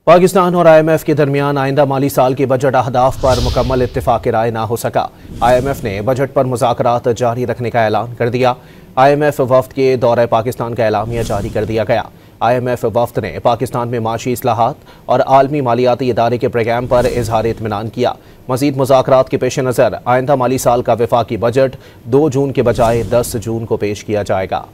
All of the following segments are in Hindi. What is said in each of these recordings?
पाकिस्तान और IMF के दरमियान आइंदा माली साल के बजट अहदाफ पर मुकम्मल इत्तेफाक राय ना हो सका। IMF ने बजट पर मुज़ाकरात जारी रखने का ऐलान कर दिया। IMF वफ्द के दौरे पाकिस्तान का एलामिया जारी कर दिया गया। IMF वफ्द ने पाकिस्तान में माशी इस्लाहात और आलमी मालियाती इदारे के प्रोग्राम पर इजहार इत्मीनान किया। मज़ीद मुज़ाकरात के पेश नज़र आइंदा माली साल का वफाकी बजट 2 जून के बजाय 10 जून को पेश किया जाएगा।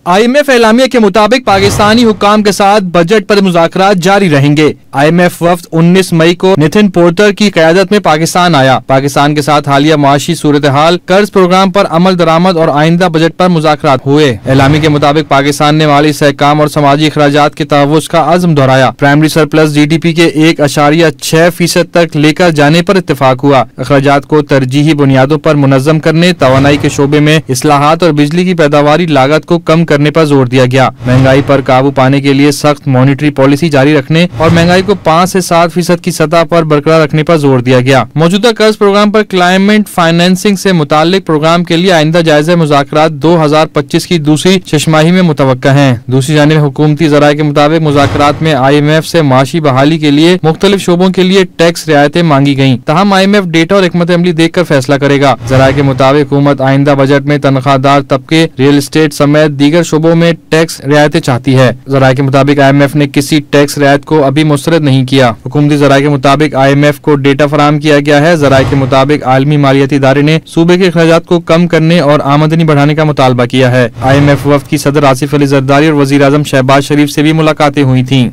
IMF एलामिया के मुताबिक पाकिस्तानी हुक्काम के साथ बजट पर मुज़ाकरात जारी रहेंगे। IMF वफ्द 19 मई को नितिन पोर्टर की क़यादत में पाकिस्तान आया। पाकिस्तान के साथ हालिया माशी सूरत हाल, कर्ज प्रोग्राम पर अमल दरामद और आइंदा बजट पर मुज़ाकरात हुए। एलामिया के मुताबिक पाकिस्तान ने माली सहकाम और समाजी अखराजात के तहव्वुज़ का अज़्म दोहराया। प्राइमरी सरप्लस GDP के 1.6% तक लेकर जाने पर इत्तेफाक हुआ। अखराजात को तरजीही बुनियादों पर मुनज़्ज़म करने, तवानाई के शोबे में इस्लाहात और बिजली की पैदावारी लागत को कम करने पर जोर दिया गया। महंगाई पर काबू पाने के लिए सख्त मॉनिटरी पॉलिसी जारी रखने और महंगाई को 5 से 7% की सतह पर बरकरार रखने पर जोर दिया गया। मौजूदा कर्ज प्रोग्राम पर क्लाइमेट फाइनेंसिंग से मुताल्लिक प्रोग्राम के लिए आइंदा जायजा मुज़ाकरात 2025 की दूसरी छमाही में मुतवक्का है। दूसरी जानिब हुकूमती ज़राए के मुताबिक मुज़ाकरात में IMF से माशी बहाली के लिए मुख्तलिफ शोबों के लिए टैक्स रियायतें मांगी गयी। तहम IMF डेटा और हिकमत अमली देख कर फैसला करेगा। ज़राए के मुताबिक हुकूमत आइंदा बजट में तनख्वाहदार तबके, रियल एस्टेट समेत दीगर शोबों में टैक्स रियायतें चाहती है। ज़राए के मुताबिक IMF ने किसी टैक्स रियायत को अभी मुस्तरद नहीं किया। हुकूमती ज़राए के मुताबिक IMF को डेटा फराहम किया गया है। ज़राए के मुताबिक आलमी मालियाती इदारे ने सूबे के अखराजात को कम करने और आमदनी बढ़ाने का मुतालबा किया है। IMF वफ्द की सदर आसिफ अली जरदारी और वज़ीर आज़म शहबाज शरीफ से भी मुलाकातें हुई थी।